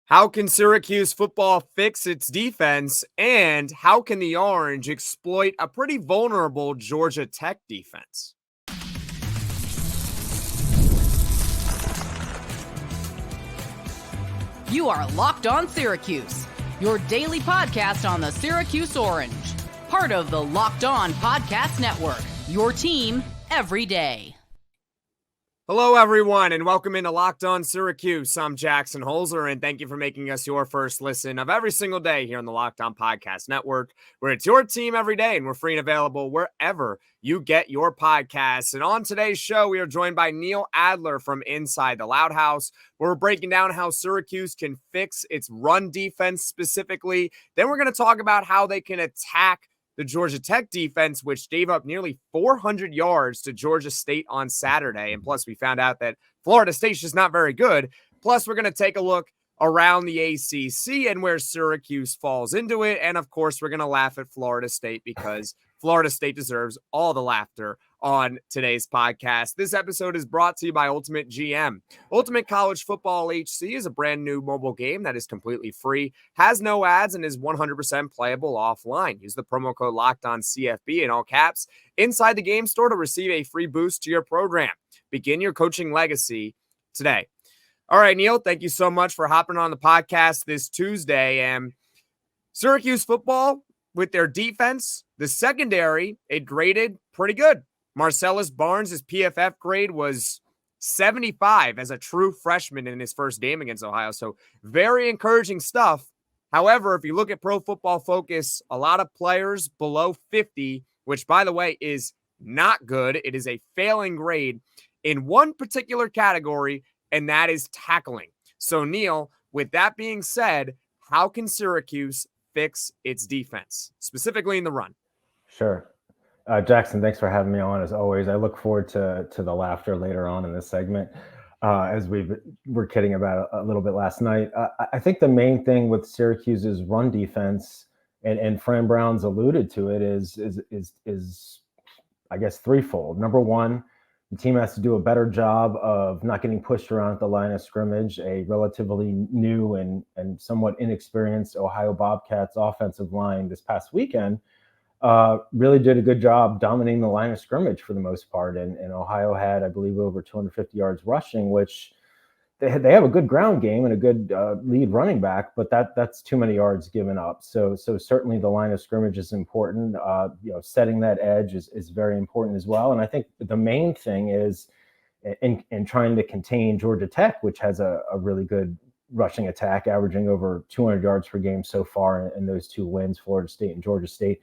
How can Syracuse football fix its defense, and how can the Orange exploit a pretty vulnerable Georgia Tech defense? You are Locked On Syracuse, your daily podcast on the Syracuse Orange, part of the Locked On Podcast Network, your team every day. Hello, everyone, and welcome into Locked On Syracuse. I'm Jackson Holzer, and thank you for making us your first listen of every single day here on the Locked On Podcast Network, where it's your team every day, and we're free and available wherever you get your podcasts. And on today's show, we are joined by Neil Adler from Inside the Loud House. We're breaking down how Syracuse can fix its run defense specifically. Then we're going to talk about how they can attack the Georgia Tech defense, which gave up nearly 400 yards to Georgia State on Saturday. And plus, we found out that Florida State's just not very good. Plus, we're going to take a look around the ACC and where Syracuse falls into it. And, of course, we're going to laugh at Florida State because Florida State deserves all the laughter on today's podcast. This episode is brought to you by Ultimate GM. Ultimate College Football HC is a brand new mobile game that is completely free, has no ads, and is 100% playable offline. Use the promo code LOCKEDONCFB in all caps inside the game store to receive a free boost to your program. Begin your coaching legacy today. All right, Neil, thank you so much for hopping on the podcast this Tuesday. And Syracuse football, with their defense, the secondary, it graded pretty good. Marcellus Barnes' PFF grade was 75 as a true freshman in his first game against Ohio. So very encouraging stuff. However, if you look at Pro Football Focus, a lot of players below 50, which, by the way, is not good. It is a failing grade in one particular category, and that is tackling. So, Neil, with that being said, how can Syracuse fix its defense, specifically in the run? Sure. Jackson, thanks for having me on. As always, I look forward to the laughter later on in this segment, as we were kidding about a little bit last night. I think the main thing with Syracuse's run defense, and Fran Brown's alluded to it, is I guess threefold. Number one, the team has to do a better job of not getting pushed around at the line of scrimmage. A relatively new and somewhat inexperienced Ohio Bobcats offensive line this past weekend really did a good job dominating the line of scrimmage for the most part. And Ohio had, I believe, over 250 yards rushing, which they have a good ground game and a good lead running back, but that's too many yards given up. So certainly the line of scrimmage is important. Setting that edge is very important as well. And I think the main thing is in trying to contain Georgia Tech, which has a really good rushing attack, averaging over 200 yards per game so far in those two wins, Florida State and Georgia State.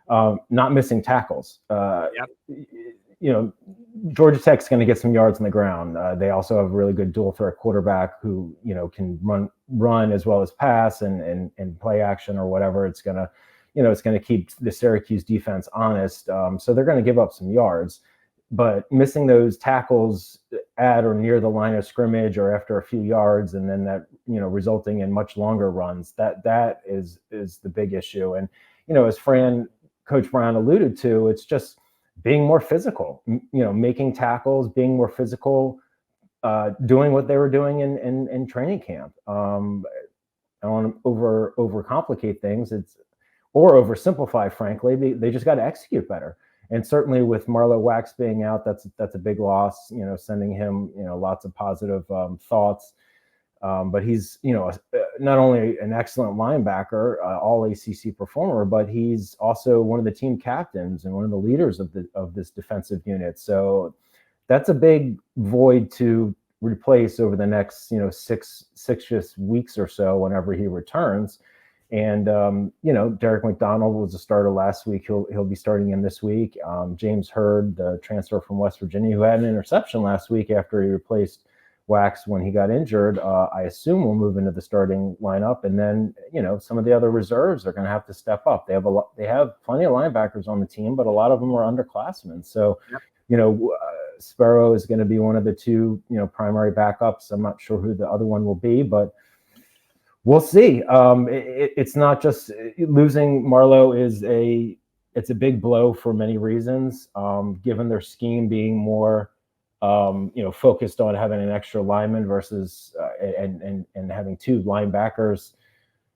Not missing tackles. Georgia Tech's going to get some yards on the ground. They also have a really good dual threat quarterback who, can run as well as pass and play action or whatever. It's going to keep the Syracuse defense honest. So they're going to give up some yards, but missing those tackles at or near the line of scrimmage or after a few yards, and then that, resulting in much longer runs, that is the big issue. And, as Coach Brown alluded to, it's just being more physical, making tackles, being more physical, doing what they were doing in training camp. I don't want to overcomplicate things, or oversimplify, frankly. They just got to execute better. And certainly with Marlowe Wax being out, that's a big loss, sending him, lots of positive thoughts. But he's, not only an excellent linebacker, all ACC performer, but he's also one of the team captains and one of the leaders of this defensive unit. So that's a big void to replace over the next, six weeks or so whenever he returns. And, Derek McDonald was a starter last week. He'll be starting in this week. James Hurd, the transfer from West Virginia, who had an interception last week after he replaced Wax when he got injured, I assume will move into the starting lineup. And then, some of the other reserves are going to have to step up. They have plenty of linebackers on the team, but a lot of them are underclassmen. So, Sparrow is going to be one of the two, primary backups. I'm not sure who the other one will be, but we'll see. It's not just losing Marlowe it's a big blow for many reasons, given their scheme being more focused on having an extra lineman versus and having two linebackers.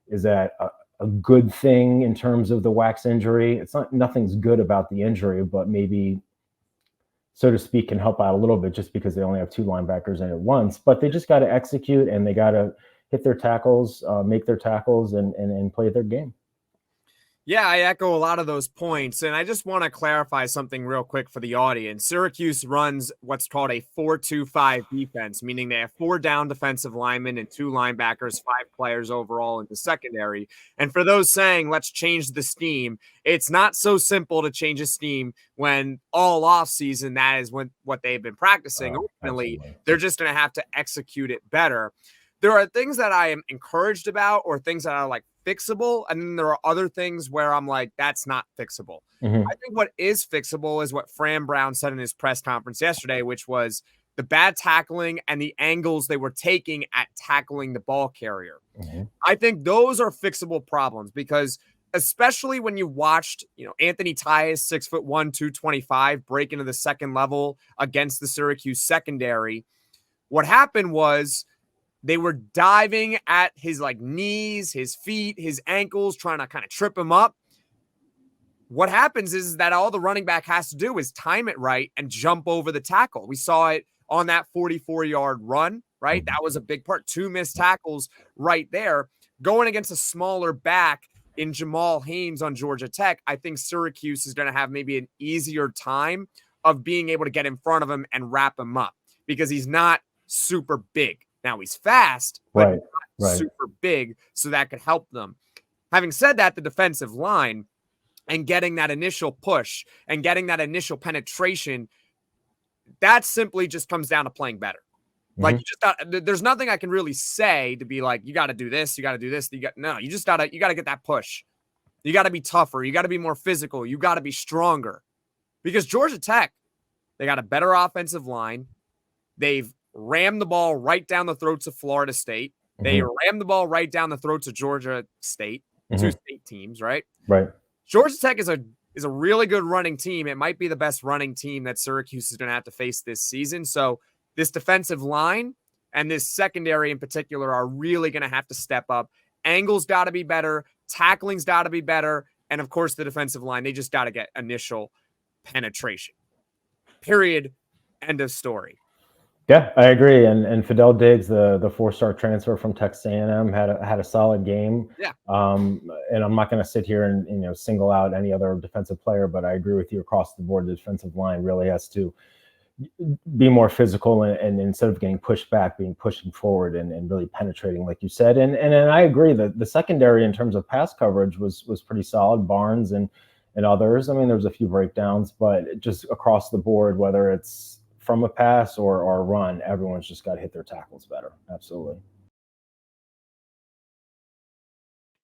Is that a good thing in terms of the wax injury? Nothing's good about the injury, but maybe, so to speak, can help out a little bit just because they only have two linebackers in at once. But they just got to execute, and they got to hit their tackles, make their tackles, and play their game. Yeah, I echo a lot of those points, and I just want to clarify something real quick for the audience. Syracuse runs what's called a 4-2-5 defense, meaning they have 4 down defensive linemen and 2 linebackers, 5 players overall in the secondary. And for those saying, let's change the scheme, it's not so simple to change a scheme when all off season that is what they've been practicing. Ultimately, they're just going to have to execute it better. There are things that I am encouraged about or things that are like fixable. And then there are other things where I'm like, that's not fixable. Mm-hmm. I think what is fixable is what Fran Brown said in his press conference yesterday, which was the bad tackling and the angles they were taking at tackling the ball carrier. Mm-hmm. I think those are fixable problems because especially when you watched, Anthony Tyus, 6'1", 225, break into the second level against the Syracuse secondary. What happened was they were diving at his knees, his feet, his ankles, trying to kind of trip him up. What happens is that all the running back has to do is time it right and jump over the tackle. We saw it on that 44-yard run, right? That was a big part. 2 missed tackles right there. Going against a smaller back in Jamal Haynes on Georgia Tech, I think Syracuse is going to have maybe an easier time of being able to get in front of him and wrap him up because he's not super big. Now he's fast, but not super big, so that could help them. Having said that, the defensive line and getting that initial push and getting that initial penetration, that simply just comes down to playing better. Mm-hmm. There's nothing I can really say to be like, you got to do this, you got to do this. You got to get that push. You got to be tougher. You got to be more physical. You got to be stronger because Georgia Tech, they got a better offensive line. They've rammed the ball right down the throats of Florida State. They rammed the ball right down the throats of Georgia State, 2 state teams, right? Right. Georgia Tech is a really good running team. It might be the best running team that Syracuse is going to have to face this season. So this defensive line and this secondary in particular are really going to have to step up. Angles got to be better. Tackling's got to be better. And of course, the defensive line, they just got to get initial penetration. Period. End of story. Yeah, I agree. And Fidel Diggs, the 4-star transfer from Texas A&M, had a solid game. Yeah. And I'm not going to sit here and single out any other defensive player, but I agree with you across the board. The defensive line really has to be more physical and instead of getting pushed back, pushing forward and really penetrating, like you said. And I agree that the secondary in terms of pass coverage was pretty solid. Barnes and others. I mean, there was a few breakdowns, but just across the board, whether it's from a pass or a run, everyone's just got to hit their tackles better. Absolutely.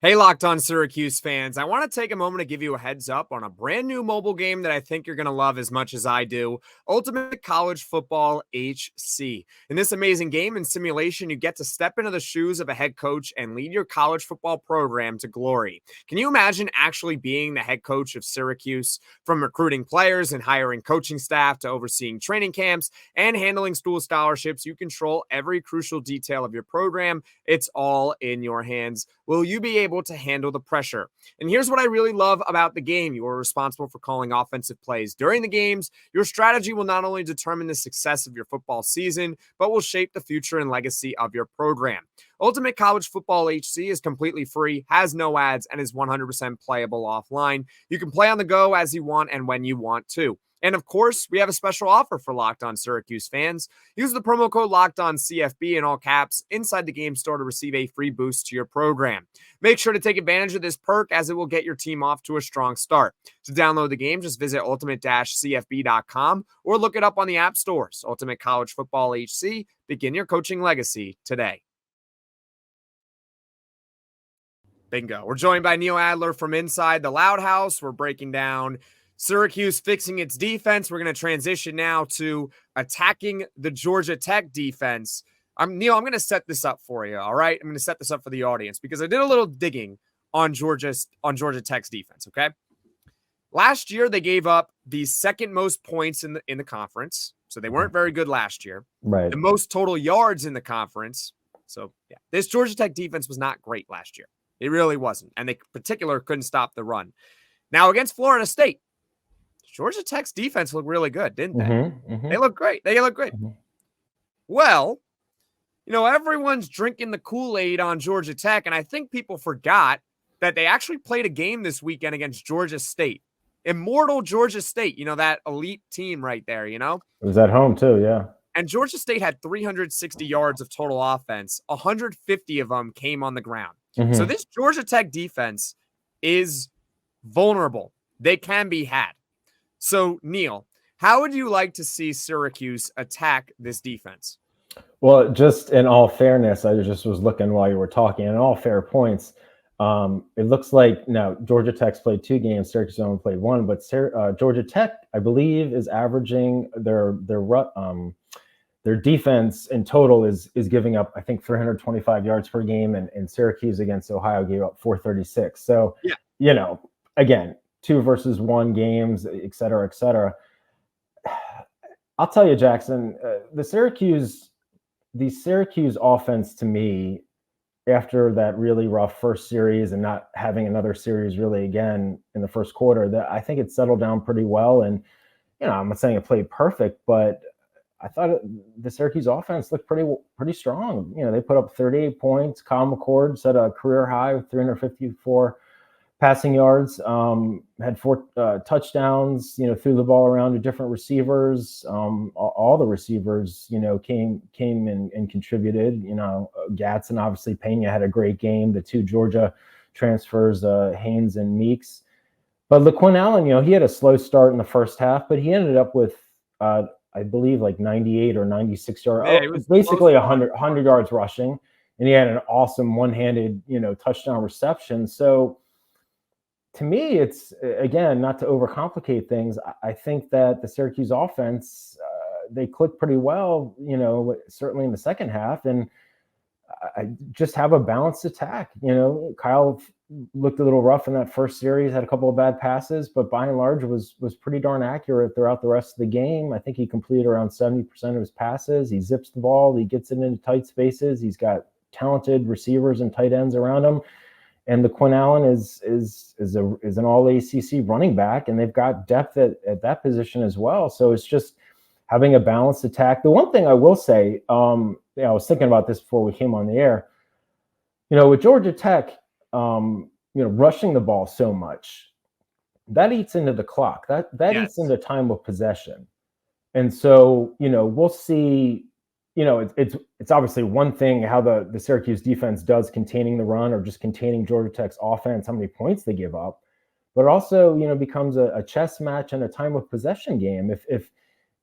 Hey, Locked On Syracuse fans, I want to take a moment to give you a heads up on a brand new mobile game that I think you're going to love as much as I do, Ultimate College Football HC. In this amazing game and simulation, you get to step into the shoes of a head coach and lead your college football program to glory. Can you imagine actually being the head coach of Syracuse? From recruiting players and hiring coaching staff to overseeing training camps and handling school scholarships, you control every crucial detail of your program. It's all in your hands. Will you be able to handle the pressure? And here's what I really love about the game. You are responsible for calling offensive plays during the games. Your strategy will not only determine the success of your football season, but will shape the future and legacy of your program. Ultimate College Football HC is completely free, has no ads, and is 100% playable offline. You can play on the go as you want and when you want to. And of course, we have a special offer for Locked On Syracuse fans. Use the promo code LOCKEDONCFB in all caps inside the game store to receive a free boost to your program. Make sure to take advantage of this perk as it will get your team off to a strong start. To download the game, just visit ultimate-cfb.com or look it up on the app stores. Ultimate College Football HC. Begin your coaching legacy today. Bingo. We're joined by Neil Adler from Inside the Loud House. We're breaking down Syracuse fixing its defense. We're going to transition now to attacking the Georgia Tech defense. Neil, I'm going to set this up for you, all right? I'm going to set this up for the audience because I did a little digging on Georgia Tech's defense, okay? Last year, they gave up the second most points in the conference, So they weren't very good last year. Right. The most total yards in the conference. So yeah, this Georgia Tech defense was not great last year. It really wasn't. And they particular couldn't stop the run. Now against Florida State, Georgia Tech's defense looked really good, didn't they? They look great. Well, everyone's drinking the Kool-Aid on Georgia Tech, and I think people forgot that they actually played a game this weekend against Georgia State. Immortal Georgia State, that elite team right there, It was at home too, yeah. And Georgia State had 360 yards of total offense. 150 of them came on the ground. So this Georgia Tech defense is vulnerable. They can be had. So, Neil, how would you like to see Syracuse attack this defense? Well, just in all fairness, I just was looking while you were talking, and all fair points. It looks like now Georgia Tech's played 2 games, Syracuse only played 1, but Georgia Tech, I believe, is averaging their defense in total is giving up, I think, 325 yards per game, and Syracuse against Ohio gave up 436. So, again, 2 versus 1 games, et cetera, et cetera. I'll tell you, Jackson, the Syracuse offense to me, after that really rough first series and not having another series really again in the first quarter, that I think it settled down pretty well. And, I'm not saying it played perfect, but I thought the Syracuse offense looked pretty strong. They put up 38 points. Kyle McCord set a career high with 354 passing yards, had 4 touchdowns, threw the ball around to different receivers. All the receivers, came and contributed. Gadsden, obviously, Pena had a great game. The 2 Georgia transfers, Haynes and Meeks. But LeQuint Allen, he had a slow start in the first half, but he ended up with, I believe, like 98 or 96 yards. Yeah, it was basically 100 yards rushing. And he had an awesome one-handed, touchdown reception. So, to me, it's, again, not to overcomplicate things, I think that the Syracuse offense, they clicked pretty well, certainly in the second half, and I just have a balanced attack. Kyle looked a little rough in that first series, had a couple of bad passes, but by and large was pretty darn accurate throughout the rest of the game. I think he completed around 70% of his passes. He zips the ball. He gets it into tight spaces. He's got talented receivers and tight ends around him. And LeQuint Allen is an all ACC running back, and they've got depth at that position as well. So it's just having a balanced attack. The one thing I will say, I was thinking about this before we came on the air. With Georgia Tech, rushing the ball so much, that eats into the clock. That yes. Eats into time of possession. And so, we'll see. It's obviously one thing how the Syracuse defense does containing the run or just containing Georgia Tech's offense, how many points they give up, but it also, becomes a chess match and a time of possession game.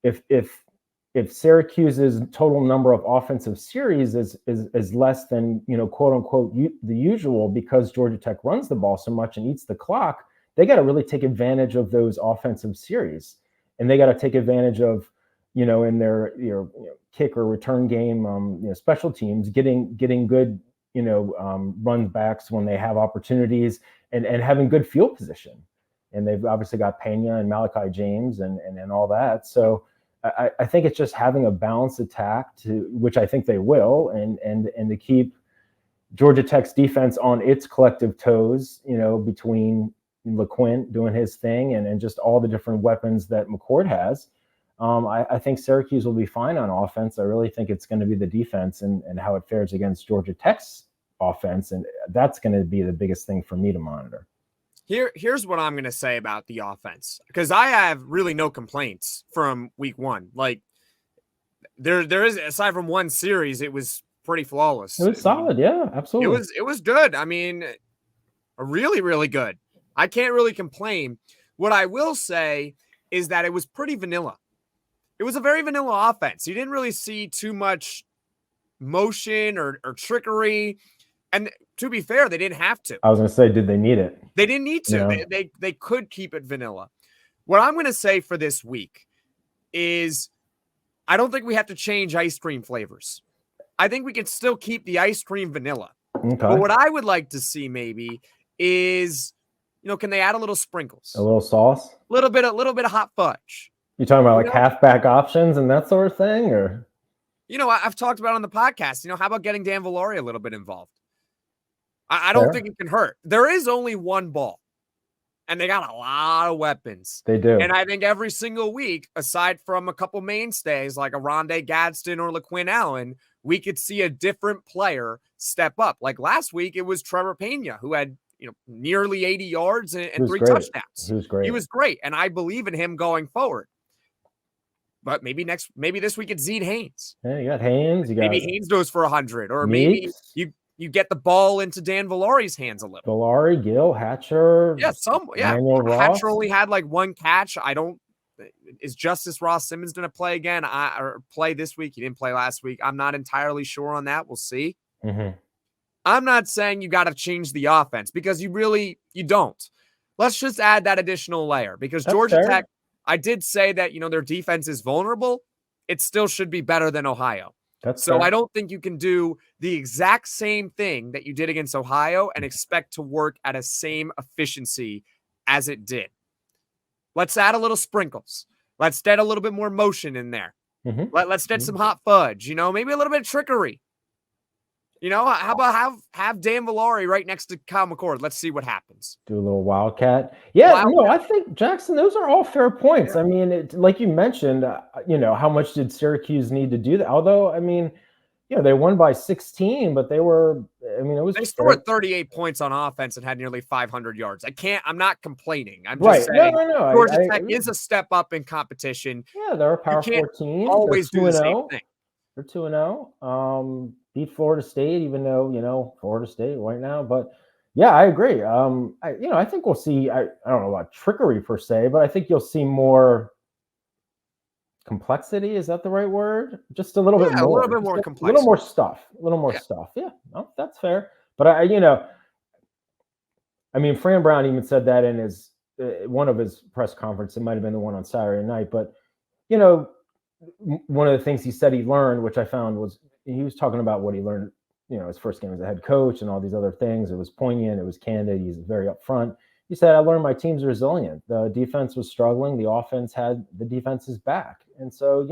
If Syracuse's total number of offensive series is less than, quote unquote, the usual, because Georgia Tech runs the ball so much and eats the clock, they got to really take advantage of those offensive series, and they got to take advantage of, in their kick or return game, special teams, getting good, run backs when they have opportunities, and having good field position. And they've obviously got Pena and Malachi James and all that. So I think it's just having a balanced attack, which I think they will, and to keep Georgia Tech's defense on its collective toes, between LeQuint doing his thing and just all the different weapons that McCord has. I think Syracuse will be fine on offense. I really think it's going to be the defense and how it fares against Georgia Tech's offense. And that's going to be the biggest thing for me to monitor. Here's what I'm going to say about the offense, because I have really no complaints from week 1. Like there is, aside from one series, it was pretty flawless. It was solid. Yeah, absolutely. It was good. I mean, really, really good. I can't really complain. What I will say is that it was pretty vanilla. It was a very vanilla offense. You didn't really see too much motion or trickery. And to be fair, they didn't have to. I was going to say, did they need it? They didn't need to. Yeah. They could keep it vanilla. What I'm going to say for this week is I don't think we have to change ice cream flavors. I think we can still keep the ice cream vanilla. Okay. But what I would like to see maybe is, can they add a little sprinkles? A little sauce? A little bit of hot fudge. You talking about like halfback options and that sort of thing, or? I've talked about on the podcast. How about getting Dan Villari a little bit involved? I don't think it can hurt. There is only one ball, and they got a lot of weapons. They do. And I think every single week, aside from a couple mainstays like Oronde Gadsden or LeQuint Allen, we could see a different player step up. Like last week, it was Trevor Pena, who had nearly 80 yards and 3 touchdowns. He was great. He was great, and I believe in him going forward. But maybe this week it's Zeke Haynes. Yeah, you got Haynes. Maybe Haynes goes for 100, or Meeks. maybe you get the ball into Dan Villari's hands a little. Villari, Gill, Hatcher. Hatcher only had like 1 catch. Is Justice Ross Simmons going to play again? Or play this week? He didn't play last week. I'm not entirely sure on that. We'll see. Mm-hmm. I'm not saying you got to change the offense because you don't. Let's just add that additional layer because Georgia Tech, I did say that, their defense is vulnerable. It still should be better than Ohio. So I don't think you can do the exact same thing that you did against Ohio and expect to work at a same efficiency as it did. Let's add a little sprinkles. Let's add a little bit more motion in there. Mm-hmm. Let's get some hot fudge, maybe a little bit of trickery. How about have Dan Villari right next to Kyle McCord? Let's see what happens. Do a little wildcat. Yeah, I think, Jackson, those are all fair points. Yeah. I mean, like you mentioned, how much did Syracuse need to do that? Although, I mean, they won by 16, but they scored 38 points on offense and had nearly 500 yards. I'm not complaining. I'm just saying Georgia Tech is a step up in competition. Yeah, they're a Power 14. Always do the same thing. They're 2-0. Beat Florida State, even though, Florida State right now. But yeah, I agree. I think we'll see, I don't know about trickery per se, but I think you'll see more complexity. Is that the right word? Just a little bit more. A little bit more complexity. A little more stuff. Yeah, no, that's fair. But Fran Brown even said that in his one of his press conferences. It might have been the one on Saturday night. But, one of the things he said he learned, which I found was, he was talking about what he learned, his first game as a head coach and all these other things. It was poignant. It was candid. He's very upfront. He said, I learned my team's resilient. The defense was struggling. The offense had the defense's back. And so,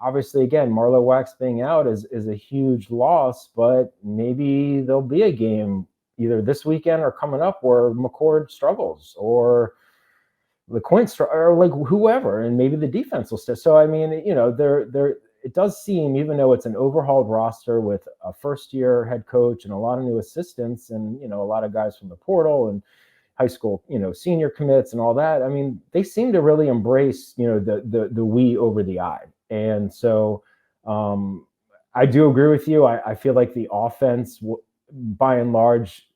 obviously, again, Marlowe Wax being out is a huge loss, but maybe there'll be a game either this weekend or coming up where McCord struggles or LeQuint or like whoever, and maybe the defense will stay. So, I mean, it does seem, even though it's an overhauled roster with a first-year head coach and a lot of new assistants and, a lot of guys from the portal and high school, senior commits and all that, I mean, they seem to really embrace, the we over the I. And so I do agree with you. I feel like the offense, by and large,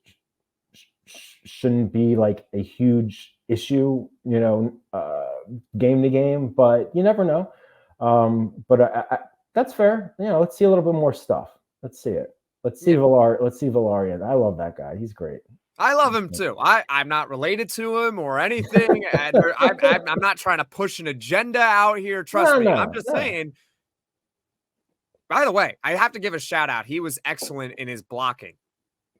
shouldn't be like a huge issue, game to game, but you never know. But that's fair. Let's see a little bit more stuff. Let's see it. Let's see Villari. Let's see Villari. I love that guy. He's great. I love him too. I'm not related to him or anything. I'm not trying to push an agenda out here. Trust me. I'm just saying. By the way, I have to give a shout out. He was excellent in his blocking.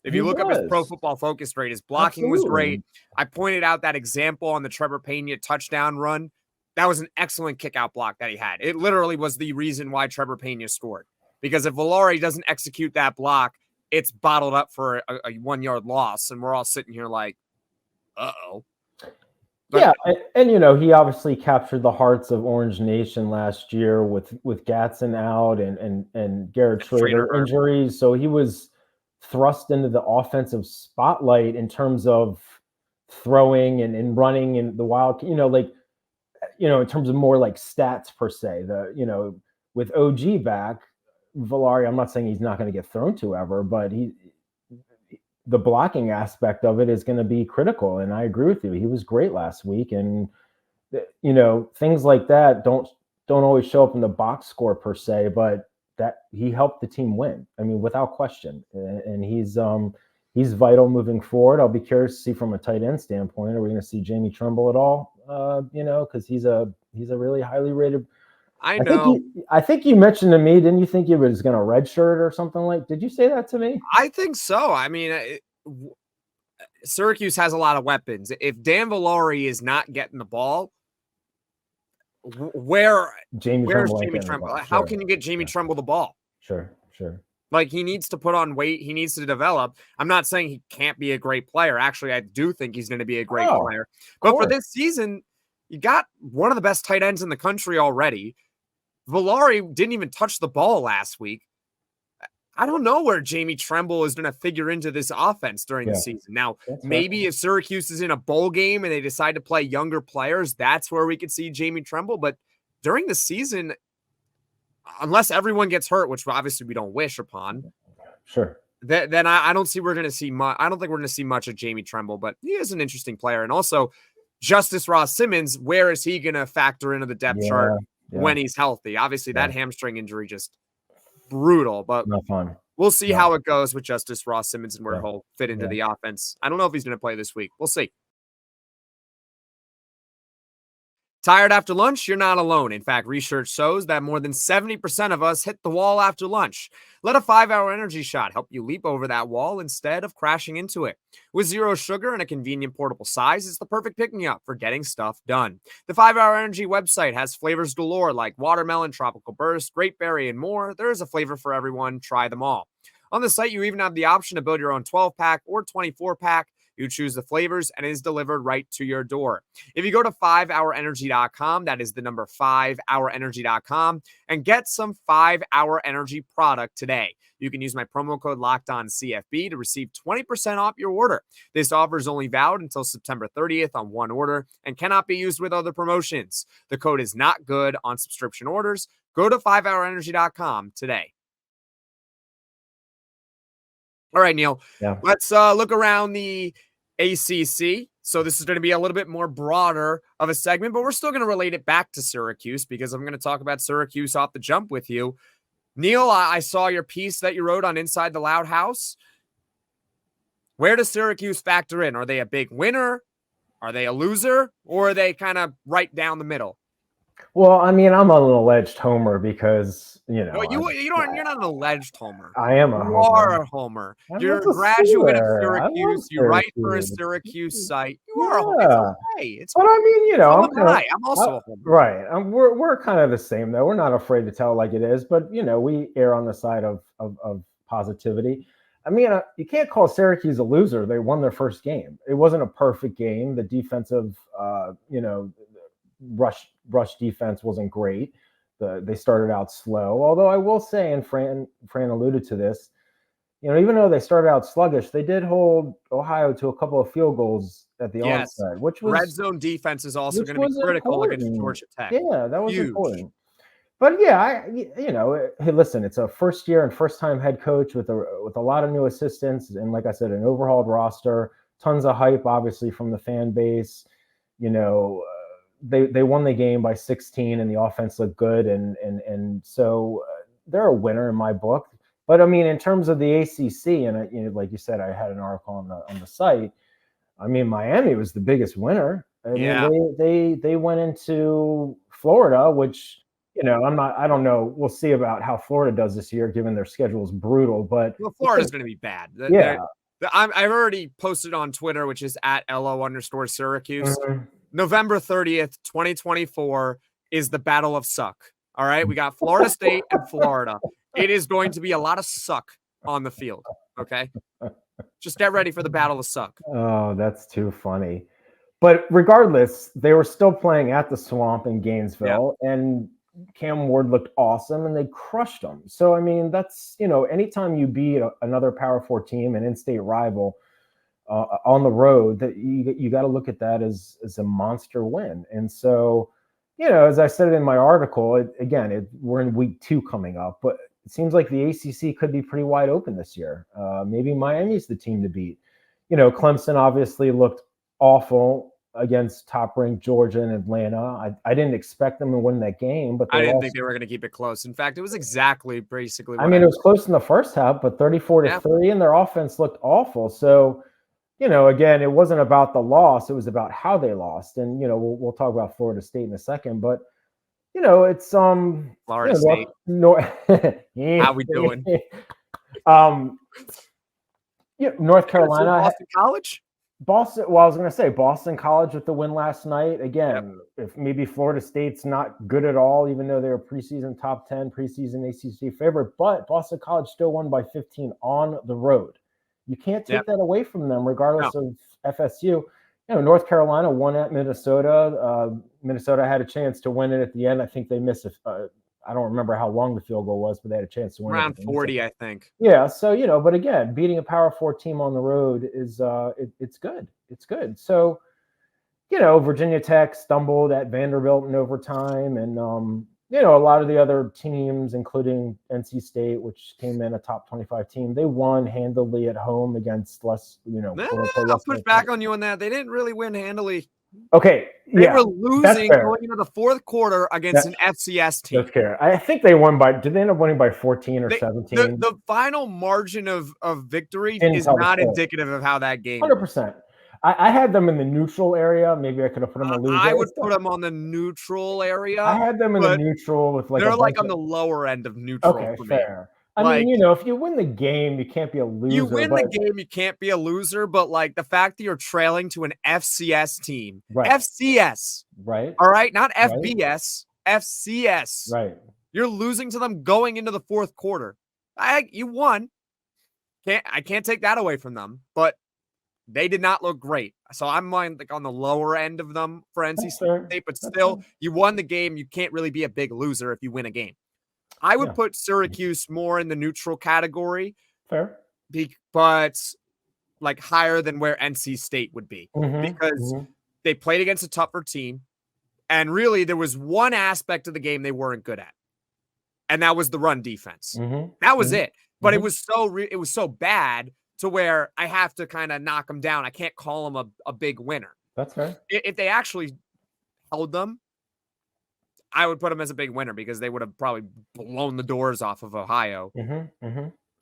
If you look up his Pro Football Focus rate, his blocking was great. I pointed out that example on the Trevor Pena touchdown run. That was an excellent kick-out block that he had. It literally was the reason why Trevor Pena scored. Because if Villari doesn't execute that block, it's bottled up for a 1-yard loss, and we're all sitting here like, uh-oh. But, and he obviously captured the hearts of Orange Nation last year with Gadsden out and Garrett Schrader injuries. So he was thrust into the offensive spotlight in terms of throwing and running and the wild, in terms of more like stats per se. With OG back, Villari, I'm not saying he's not going to get thrown to ever, but the blocking aspect of it is going to be critical. And I agree with you. He was great last week. And, things like that don't always show up in the box score per se, but that he helped the team win. I mean, without question. And he's vital moving forward. I'll be curious to see from a tight end standpoint. Are we going to see Jamie Trumbull at all? Because he's a really highly rated. I know. I think you mentioned to me, didn't you think he was going to redshirt or something like? Did you say that to me? I think so. I mean, Syracuse has a lot of weapons. If Dan Villari is not getting the ball, where's Jamie Tremble? How can you get Jamie Tremble the ball? Sure. Like, he needs to put on weight. He needs to develop. I'm not saying he can't be a great player. Actually, I do think he's going to be a great player. But for this season, you got one of the best tight ends in the country already. Villari didn't even touch the ball last week. I don't know where Jamie Tremble is going to figure into this offense during the season. Now, maybe if Syracuse is in a bowl game and they decide to play younger players, that's where we could see Jamie Tremble. But during the season, unless everyone gets hurt, which obviously we don't wish upon, then I don't see we're going to see much. I don't think we're going to see much of Jamie Tremble, but he is an interesting player. And also, Justice Ross Simmons, where is he going to factor into the depth chart when he's healthy? Obviously, that hamstring injury just brutal, but not fun. We'll see how it goes with Justice Ross Simmons and where he'll fit into the offense. I don't know if he's going to play this week. We'll see. Tired after lunch? You're not alone. In fact, research shows that more than 70% of us hit the wall after lunch. Let a 5-hour energy shot help you leap over that wall instead of crashing into it. With zero sugar and a convenient portable size, it's the perfect pick-me-up for getting stuff done. The 5-Hour Energy website has flavors galore like watermelon, tropical burst, grape berry, and more. There is a flavor for everyone. Try them all. On the site, you even have the option to build your own 12-pack or 24-pack. You choose the flavors and it is delivered right to your door. If you go to 5hourenergy.com, that is the number 5hourenergy.com, and get some 5-Hour Energy product today. You can use my promo code LOCKEDONCFB to receive 20% off your order. This offer is only valid until September 30th on one order and cannot be used with other promotions. The code is not good on subscription orders. Go to 5hourenergy.com today. All right, Neil, let's look around the ACC. So this is going to be a little bit more broader of a segment, but we're still going to relate it back to Syracuse because I'm going to talk about Syracuse off the jump with you. Neil, I saw your piece that you wrote on Inside the Loud House. Where does Syracuse factor in? Are they a big winner? Are they a loser? Or are they kind of right down the middle? Well, I mean, I'm an alleged homer because, you're not an alleged homer. I am a homer. You are a homer. You're a graduate of Syracuse. You write for a Syracuse site. You are a homer. It's okay. But I mean, I'm also a homer. Right. We're kind of the same, though. We're not afraid to tell it like it is, but, we err on the side of positivity. I mean, you can't call Syracuse a loser. They won their first game. It wasn't a perfect game. The defensive, rush defense wasn't great. They started out slow. Although I will say, and Fran alluded to this, even though they started out sluggish, they did hold Ohio to a couple of field goals at the onset, which was red zone defense is also going to be critical against Georgia Tech. Yeah, that was huge. Important. But hey, listen, it's a first year and first time head coach with a lot of new assistants, and like I said, an overhauled roster, tons of hype, obviously from the fan base. They won the game by 16 and the offense looked good. And so they're a winner in my book. But I mean, in terms of the ACC, and like you said, I had an article on the site. I mean, Miami was the biggest winner. I mean, they went into Florida, which, I don't know. We'll see about how Florida does this year, given their schedule is brutal, but Florida's going to be bad. I've already posted on Twitter, which is at @LO_Syracuse. November 30th, 2024 is the battle of suck. All right. We got Florida State and Florida. It is going to be a lot of suck on the field. Okay. Just get ready for the battle of suck. Oh, that's too funny. But regardless, they were still playing at the Swamp in Gainesville, and Cam Ward looked awesome and they crushed them. So, I mean, that's, anytime you beat another Power 4 team, an in-state rival, on the road, that you got to look at that as a monster win. And so, as I said in my article, we're in week 2 coming up, but it seems like the ACC could be pretty wide open this year. Maybe Miami's the team to beat. Clemson obviously looked awful against top-ranked Georgia and Atlanta. I didn't expect them to win that game, but I didn't think they were going to keep it close. In fact, it was exactly basically. It was close in the first half, but 34-3, and their offense looked awful. So, again, it wasn't about the loss; it was about how they lost. And we'll talk about Florida State in a second, but it's Florida State. How we doing? North Carolina. Boston College. Boston. Well, I was going to say Boston College with the win last night. Again, if maybe Florida State's not good at all, even though they're preseason top 10, preseason ACC favorite, but Boston College still won by 15 on the road. You can't take that away from them, regardless of FSU. North Carolina won at Minnesota. Minnesota had a chance to win it at the end. I think they missed I don't remember how long the field goal was, but they had a chance to win around 40, I think. Yeah. So, but again, beating a Power 4 team on the road is it's good. It's good. So, Virginia Tech stumbled at Vanderbilt in overtime, and a lot of the other teams, including NC State, which came in a top 25 team, they won handily at home against less, I'll push back on you on that. They didn't really win handily. Okay. They were losing going into the fourth quarter against an FCS team. That's fair. I think they won did they end up winning by 14 or 17? The final margin of victory is not indicative of how that game 100%. I had them in the neutral area. Maybe I could have put them on loser. I would put them on the neutral area. I had them in the neutral with they're on the lower end of neutral. Okay, fair. I mean, if you win the game, you can't be a loser. You win the game, you can't be a loser. But the fact that you're trailing to an FCS team, FCS, right? All right, not FBS, FCS, right? You're losing to them going into the fourth quarter. You won. I can't take that away from them, but they did not look great. So I'm on the lower end of them for NC State, but still, you won the game. You can't really be a big loser if you win a game. I would put Syracuse more in the neutral category. Fair. But higher than where NC State would be because they played against a tougher team. And really, there was one aspect of the game they weren't good at. And that was the run defense. That was it. But it was so bad to where I have to kind of knock them down. I can't call them a big winner. That's fair. If they actually held them, I would put them as a big winner because they would have probably blown the doors off of Ohio.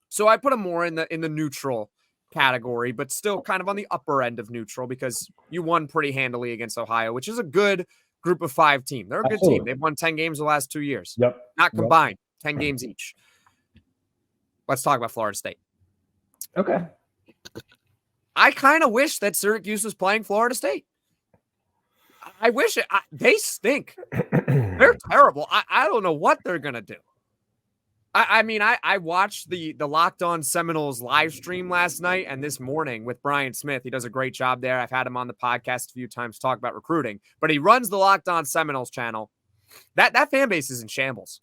So I put them more in the neutral category, but still kind of on the upper end of neutral because you won pretty handily against Ohio, which is a good group of 5 team. They're a good team. They've won 10 games the last 2 years. Not combined, 10 games each. Let's talk about Florida State. Okay. I kind of wish that Syracuse was playing Florida State. I wish it. They stink. They're terrible. I don't know what they're going to do. I watched the Locked On Seminoles live stream last night and this morning with Brian Smith. He does a great job there. I've had him on the podcast a few times to talk about recruiting, but he runs the Locked On Seminoles channel. That fan base is in shambles.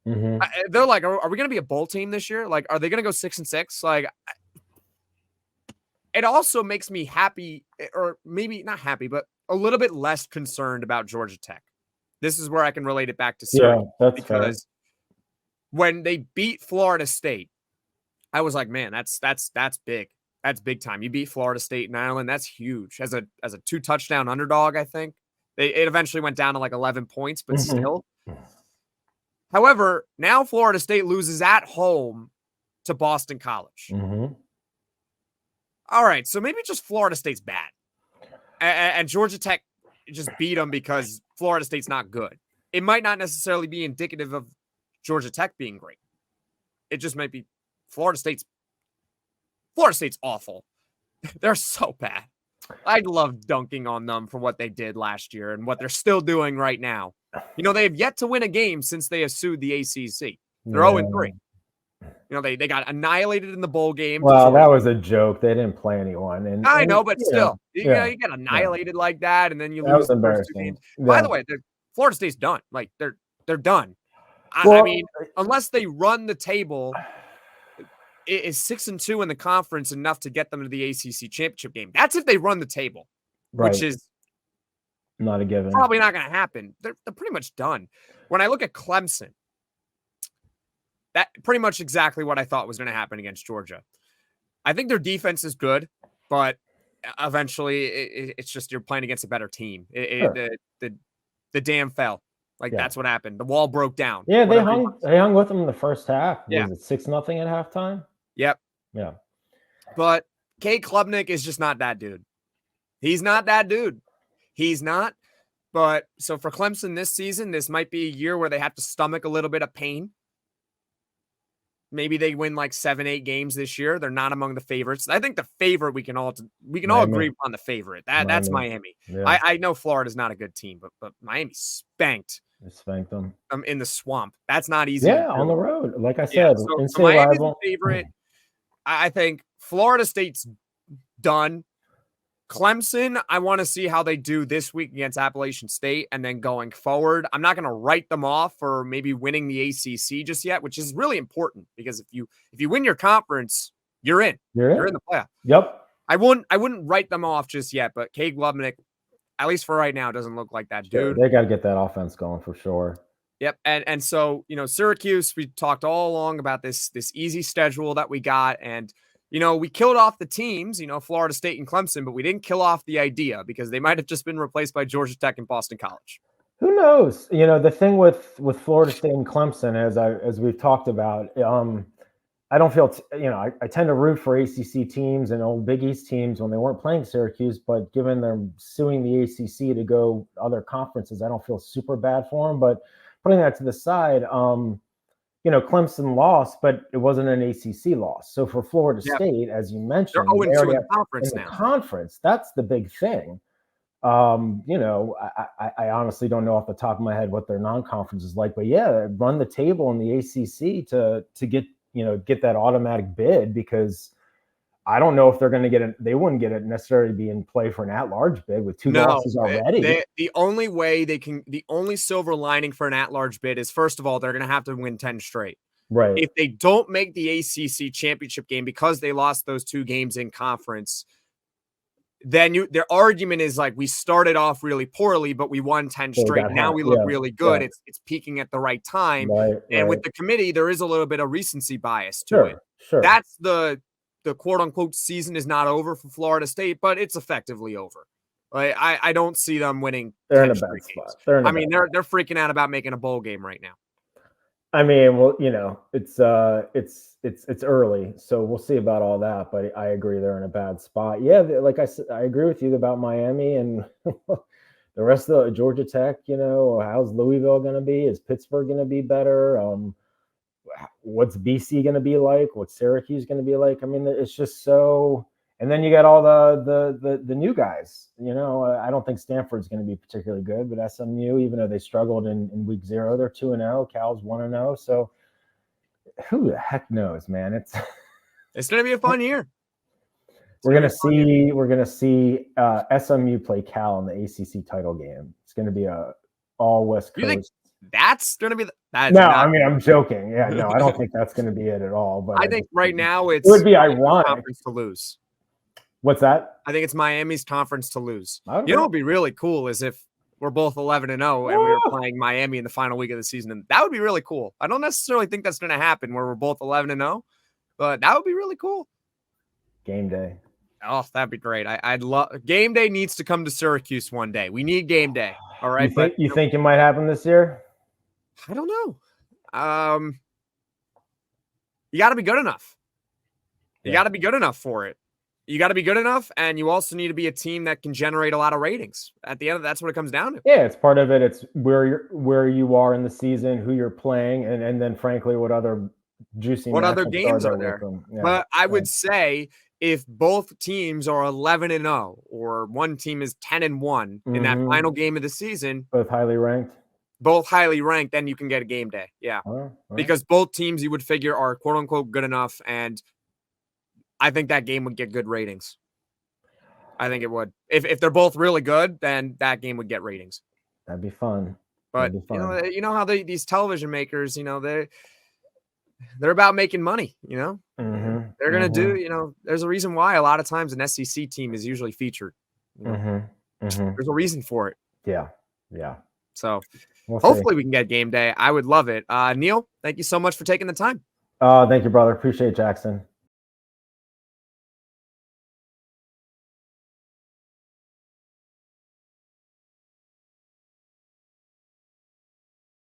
They're like, are we going to be a bowl team this year? Are they going to go 6-6? It also makes me happy, or maybe not happy, but a little bit less concerned about Georgia Tech. This is where I can relate it back to Syracuse because when they beat Florida State, I was like, man, that's big. That's big time. You beat Florida State in Ireland. That's huge. As a 2-touchdown underdog, I think it eventually went down to 11 points, but still. However, now Florida State loses at home to Boston College. All right, so maybe just Florida State's bad. And Georgia Tech just beat them because Florida State's not good. It might not necessarily be indicative of Georgia Tech being great. It just might be Florida State's awful. They're so bad. I love dunking on them for what they did last year and what they're still doing right now. They have yet to win a game since they have sued the ACC. They're 0-3. They got annihilated in the bowl game. Well, that was a joke. They didn't play anyone. And I know, but still, you get annihilated like that, and then you lose the first 2 games. By the way, Florida State's done. They're done. I mean, unless they run the table, is 6-2 in the conference enough to get them to the ACC championship game? That's if they run the table, which is not a given. Probably not going to happen. They're pretty much done. When I look at Clemson, that pretty much exactly what I thought was going to happen against Georgia. I think their defense is good, but eventually it's just you're playing against a better team. The dam fell. That's what happened. The wall broke down. Yeah, they hung with them in the first half. Yeah. Was it 6-0 at halftime? Yep. Yeah. But Kay Klubnik is just not that dude. He's not that dude. He's not. But so for Clemson this season, this might be a year where they have to stomach a little bit of pain. maybe they win like 7-8 games this year. They're not among the favorites. I think the favorite we can all agree on the favorite. That's Miami. Yeah. I know Florida's not a good team, but Miami spanked. They spanked them. In the swamp. That's not easy. Yeah, on the road. Like I said, so Miami's the favorite. I think Florida State's done. Clemson, I want to see how they do this week against Appalachian State, and then going forward, I'm not going to write them off for maybe winning the ACC just yet, which is really important because if you win your conference, you're in. You're in the playoff. Yep. I wouldn't write them off just yet, but Cade Glubnick, at least for right now, doesn't look like that dude. They got to get that offense going for sure. Yep. And so, Syracuse, we talked all along about this easy schedule that we got. And, we killed off the teams, Florida State and Clemson, but we didn't kill off the idea because they might have just been replaced by Georgia Tech and Boston College. Who knows? The thing with Florida State and Clemson, as we've talked about, I don't feel, I tend to root for ACC teams and old Big East teams when they weren't playing Syracuse, but given they're suing the ACC to go other conferences, I don't feel super bad for them. But putting that to the side, Clemson lost, but it wasn't an ACC loss. So for Florida State, as you mentioned, they're 0-2 in the conference now. Conference, that's the big thing. I honestly don't know off the top of my head what their non-conference is like, but run the table in the ACC to get that automatic bid, because I don't know if they're going to get it. They wouldn't get it necessarily be in play for an at-large bid with 2 losses already. The only way the only silver lining for an at-large bid is, first of all, they're going to have to win 10 straight. Right. If they don't make the ACC championship game because they lost those 2 games in conference, then their argument is like, we started off really poorly, but we won 10 straight. Now we look really good. Yeah. It's peaking at the right time. And with the committee, there is a little bit of recency bias to it. Sure. That's the quote unquote season is not over for Florida State, but it's effectively over. Like, I don't see them winning. They're in a bad spot. They're freaking out about making a bowl game right now. I mean, well, it's early, so we'll see about all that. But I agree they're in a bad spot. Yeah, like I said, I agree with you about Miami and the rest of the Georgia Tech. How's Louisville going to be? Is Pittsburgh going to be better? What's BC going to be like? What's Syracuse going to be like? I mean, it's just so. And then you got all the new guys. I don't think Stanford's going to be particularly good, but SMU, even though they struggled in week 0, they're 2-0. Cal's 1-0. So who the heck knows, man? It's going to be a fun year. We're gonna see SMU play Cal in the ACC title game. It's going to be a all West Coast. You think that's going to be I mean, I'm joking. Yeah, no, I don't think that's going to be it at all. But I think right now it would be ironic conference to lose. What's that? I think it's Miami's conference to lose. Okay. What would be really cool is if we're both 11-0 and we were playing Miami in the final week of the season. And that would be really cool. I don't necessarily think that's going to happen where we're both 11-0, but that would be really cool. Game day. Oh, that'd be great. I'd love game day needs to come to Syracuse one day. We need game day. All right. You think it might happen this year? I don't know. You got to be good enough. You got to be good enough for it. You got to be good enough, and you also need to be a team that can generate a lot of ratings. At the end of that's what it comes down to. Yeah, it's part of it. It's where you are in the season, who you're playing, and then frankly, what other games are there. Yeah. But I would say if both teams are 11-0 or one team is 10-1 in that final game of the season, both highly ranked, then you can get a game day. Yeah, right. Because both teams you would figure are quote unquote good enough, and I think that game would get good ratings. I think it would. If they're both really good, then that game would get ratings. That'd be fun. But you know how these television makers, they're about making money. They're gonna do. There's a reason why a lot of times an SEC team is usually featured. There's a reason for it. Yeah. So hopefully we can get game day. I would love it. Neil, thank you so much for taking the time. Thank you, brother. Appreciate it, Jackson.